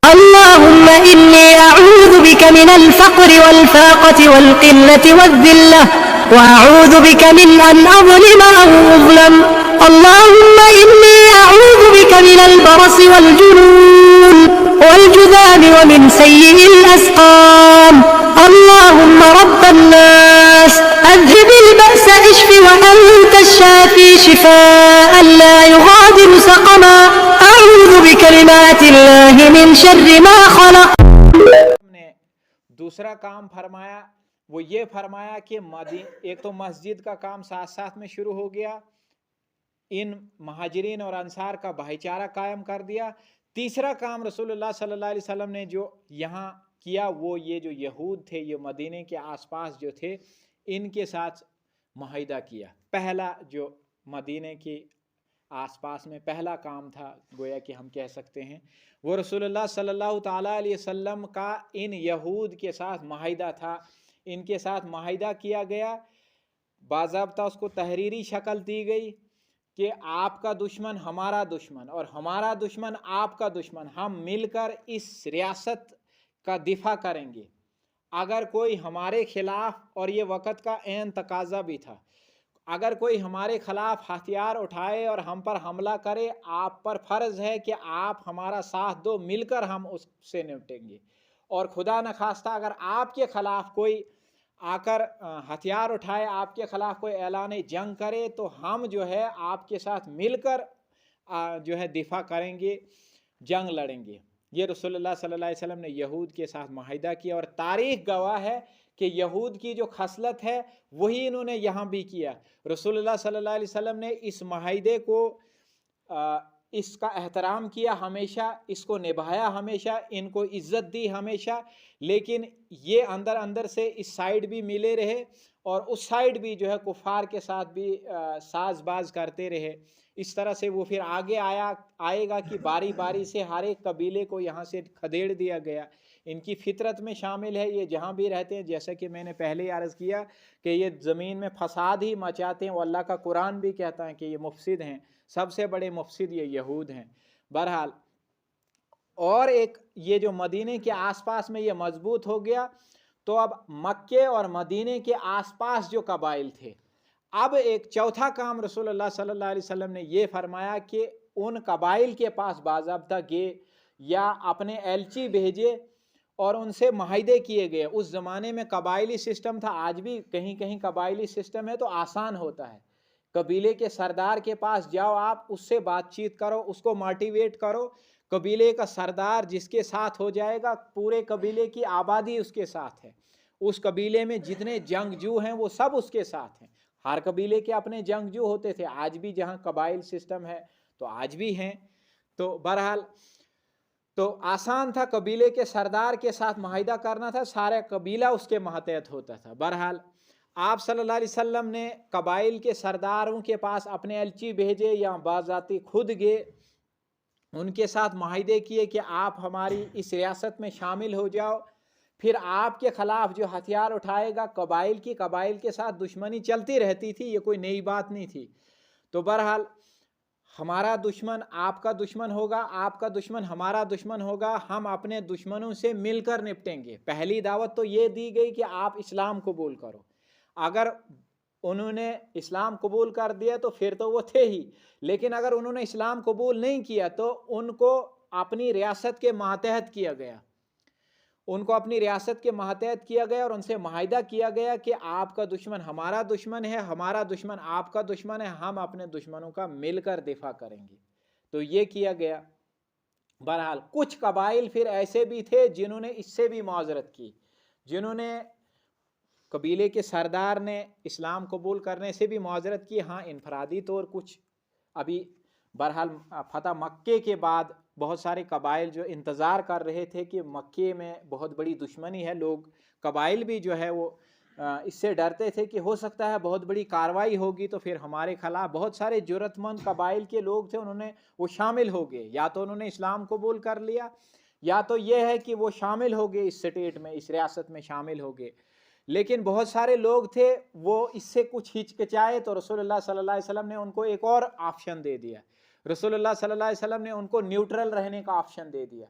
اللهم إني أعوذ بك من الفقر والفاقة والقلة والذلة وأعوذ بك من أن أظلم أو أظلم. اللهم إني أعوذ بك من البرص والجنون والجذام ومن سيء الأسقام. اللهم رب الناس أذهب البأس اشف وأنت الشافي شفاء لا يغادر سقما. أعوذ بكلمات الله من شر ما خلق. نے دوسرا کام فرمایا وہ یہ فرمایا کہ ایک تو مسجد کا کام ساتھ ساتھ میں شروع ہو گیا، ان مہاجرین اور انصار کا بھائی چارہ قائم کر دیا۔ تیسرا کام رسول اللہ صلی اللہ علیہ وسلم نے جو یہاں کیا وہ یہ جو یہود تھے، یہ مدینے کے آس پاس جو تھے، ان کے ساتھ معاہدہ کیا۔ پہلا جو مدینے کے آس پاس میں پہلا کام تھا، گویا کہ ہم کہہ سکتے ہیں، وہ رسول اللہ صلی اللہ تعالیٰ علیہ وسلم کا ان یہود کے ساتھ معاہدہ تھا۔ ان کے ساتھ معاہدہ کیا گیا، باضابطہ اس کو تحریری شکل دی گئی کہ آپ کا دشمن ہمارا دشمن اور ہمارا دشمن آپ کا دشمن، ہم مل کر اس ریاست کا دفاع کریں گے۔ اگر کوئی ہمارے خلاف، اور یہ وقت کا عین تقاضا بھی تھا، اگر کوئی ہمارے خلاف ہتھیار اٹھائے اور ہم پر حملہ کرے، آپ پر فرض ہے کہ آپ ہمارا ساتھ دو، مل کر ہم اس سے نپٹیں گے۔ اور خدا نخواستہ اگر آپ کے خلاف کوئی آ کر ہتھیار اٹھائے، آپ کے خلاف کوئی اعلان جنگ کرے، تو ہم جو ہے آپ کے ساتھ مل کر جو ہے دفاع کریں گے، جنگ لڑیں گے۔ یہ رسول اللہ صلی اللہ علیہ وسلم نے یہود کے ساتھ معاہدہ کیا، اور تاریخ گواہ ہے کہ یہود کی جو خصلت ہے وہی انہوں نے یہاں بھی کیا۔ رسول اللہ صلی اللہ علیہ وسلم نے اس معاہدے کو، اس کا احترام کیا ہمیشہ، اس کو نبھایا ہمیشہ، ان کو عزت دی ہمیشہ، لیکن یہ اندر اندر سے اس سائیڈ بھی ملے رہے اور اس سائیڈ بھی جو ہے کفار کے ساتھ بھی ساز باز کرتے رہے۔ اس طرح سے وہ پھر آگے آئے گا کہ باری باری سے ہر ایک قبیلے کو یہاں سے کھدیڑ دیا گیا۔ ان کی فطرت میں شامل ہے، یہ جہاں بھی رہتے ہیں، جیسا کہ میں نے پہلے ہی عرض کیا کہ یہ زمین میں فساد ہی مچاتے ہیں، وہ اللہ کا قرآن بھی کہتا ہے کہ یہ مفسد ہیں، سب سے بڑے مفسد یہ یہود ہیں۔ بہرحال، اور ایک یہ جو مدینے کے آس پاس میں یہ مضبوط ہو گیا، تو اب مکے اور مدینے کے آس پاس جو قبائل تھے، اب ایک چوتھا کام رسول اللہ صلی اللہ علیہ وسلم نے یہ فرمایا کہ ان قبائل کے پاس باضابطہ گئے یا اپنے ایلچی بھیجے اور ان سے معاہدے کیے گئے۔ اس زمانے میں قبائلی سسٹم تھا، آج بھی کہیں کہیں قبائلی سسٹم ہے تو آسان ہوتا ہے۔ قبیلے کے سردار کے پاس جاؤ، آپ اس سے بات چیت کرو، اس کو موٹیویٹ کرو۔ قبیلے کا سردار جس کے ساتھ ہو جائے گا، پورے قبیلے کی آبادی اس کے ساتھ ہے۔ اس قبیلے میں جتنے جنگجو ہیں وہ سب اس کے ساتھ ہیں۔ ہر قبیلے کے اپنے جنگجو ہوتے تھے، آج بھی جہاں قبائل سسٹم ہے تو آج بھی ہیں۔ تو بہرحال تو آسان تھا، قبیلے کے سردار کے ساتھ معاہدہ کرنا تھا، سارا قبیلہ اس کے ماتحت ہوتا تھا۔ بہرحال آپ صلی اللہ علیہ وسلم نے قبائل کے سرداروں کے پاس اپنے ایلچی بھیجے یا بذاتی خود گئے، ان کے ساتھ معاہدے کیے کہ آپ ہماری اس ریاست میں شامل ہو جاؤ۔ پھر آپ کے خلاف جو ہتھیار اٹھائے گا، قبائل کے ساتھ دشمنی چلتی رہتی تھی، یہ کوئی نئی بات نہیں تھی۔ تو بہرحال ہمارا دشمن آپ کا دشمن ہوگا، آپ کا دشمن ہمارا دشمن ہوگا، ہم اپنے دشمنوں سے مل کر نپٹیں گے۔ پہلی دعوت تو یہ دی گئی کہ آپ اسلام قبول کرو۔ اگر انہوں نے اسلام قبول کر دیا تو پھر تو وہ تھے ہی، لیکن اگر انہوں نے اسلام قبول نہیں کیا تو ان کو اپنی ریاست کے ماتحت کیا گیا، ان کو اپنی ریاست کے ماتحت کیا گیا اور ان سے معاہدہ کیا گیا کہ آپ کا دشمن ہمارا دشمن ہے، ہمارا دشمن آپ کا دشمن ہے، ہم اپنے دشمنوں کا مل کر دفاع کریں گے۔ تو یہ کیا گیا۔ بہرحال کچھ قبائل پھر ایسے بھی تھے جنہوں نے اس سے بھی معذرت کی، جنہوں نے قبیلے کے سردار نے اسلام قبول کرنے سے بھی معذرت کی۔ ہاں، انفرادی طور کچھ ابھی بہرحال فتح مکے کے بعد بہت سارے قبائل جو انتظار کر رہے تھے کہ مکے میں بہت بڑی دشمنی ہے، لوگ قبائل بھی جو ہے وہ اس سے ڈرتے تھے کہ ہو سکتا ہے بہت بڑی کاروائی ہوگی تو پھر ہمارے خلاف۔ بہت سارے جرأت مند قبائل کے لوگ تھے، وہ شامل ہو گئے، یا تو انہوں نے اسلام قبول کر لیا یا تو یہ ہے کہ وہ شامل ہو گئے، اس سٹیٹ میں، اس ریاست میں شامل ہو گئے۔ لیکن بہت سارے لوگ تھے وہ اس سے کچھ ہچکچائے، تو رسول اللہ صلی اللہ علیہ وسلم نے ان کو ایک اور آپشن دے دیا۔ رسول اللہ صلی اللہ علیہ وسلم نے ان کو نیوٹرل رہنے کا آپشن دے دیا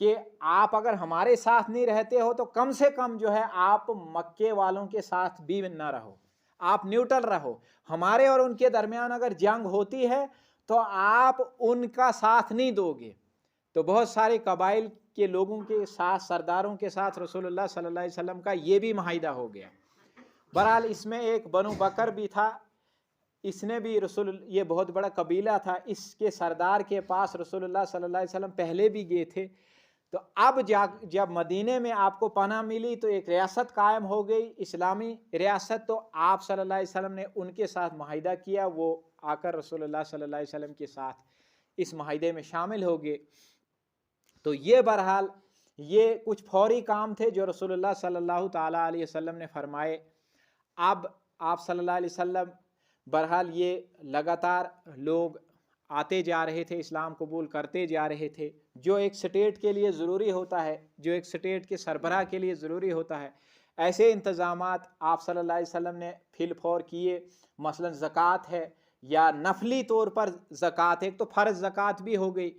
کہ آپ اگر ہمارے ساتھ نہیں رہتے ہو تو کم سے کم جو ہے آپ مکے والوں کے ساتھ بھی نہ رہو، آپ نیوٹرل رہو. ہمارے اور ان کے درمیان اگر جنگ ہوتی ہے تو آپ ان کا ساتھ نہیں دو گے. تو بہت سارے قبائل کے لوگوں کے ساتھ، سرداروں کے ساتھ رسول اللہ صلی اللہ علیہ وسلم کا یہ بھی معاہدہ ہو گیا. بہرحال اس میں ایک بنو بکر بھی تھا، اس نے بھی یہ بہت بڑا قبیلہ تھا، اس کے سردار کے پاس رسول اللہ صلی اللہ علیہ وسلم پہلے بھی گئے تھے. تو اب جب مدینے میں آپ کو پناہ ملی تو ایک ریاست قائم ہو گئی، اسلامی ریاست. تو آپ صلی اللہ علیہ وسلم نے ان کے ساتھ معاہدہ کیا، وہ آ کر رسول اللہ صلی اللہ علیہ وسلم کے ساتھ اس معاہدے میں شامل ہو گئے. تو یہ بہرحال یہ کچھ فوری کام تھے جو رسول اللہ صلی اللہ تعالیٰ علیہ وسلم نے فرمائے. اب آپ صلی اللہ علیہ وسلم بہرحال یہ لگاتار لوگ آتے جا رہے تھے، اسلام قبول کرتے جا رہے تھے، جو ایک سٹیٹ کے لیے ضروری ہوتا ہے، جو ایک سٹیٹ کے سربراہ کے لیے ضروری ہوتا ہے. ایسے انتظامات آپ صلی اللہ علیہ وسلم نے فی الفور کیے. مثلا زکوٰۃ ہے یا نفلی طور پر زکوٰۃ، ایک تو فرض زکوٰۃ بھی ہو گئی.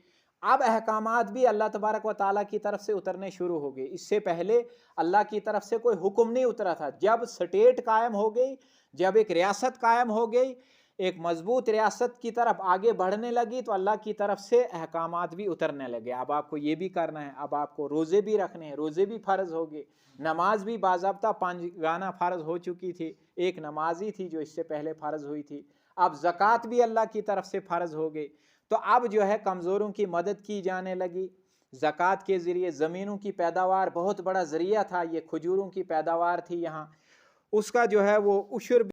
اب احکامات بھی اللہ تبارک و تعالیٰ کی طرف سے اترنے شروع ہو گئے. اس سے پہلے اللہ کی طرف سے کوئی حکم نہیں اترا تھا. جب سٹیٹ قائم ہو گئی، جب ایک ریاست قائم ہو گئی، ایک مضبوط ریاست کی طرف آگے بڑھنے لگی، تو اللہ کی طرف سے احکامات بھی اترنے لگے. اب آپ کو یہ بھی کرنا ہے، اب آپ کو روزے بھی رکھنے ہیں، روزے بھی فرض ہو گئے. نماز بھی باضابطہ 5 گانا فرض ہو چکی تھی، ایک نماز ہی تھی جو اس سے پہلے فرض ہوئی تھی. اب زکوٰۃ بھی اللہ کی طرف سے فرض ہو گئی. تو اب جو ہے کمزوروں کی مدد کی جانے لگی. زکوٰۃ کے ذریعے زمینوں کی پیداوار بہت بڑا ذریعہ تھا، یہ کھجوروں کی پیداوار تھی یہاں، اس کا جو ہے وہ عشر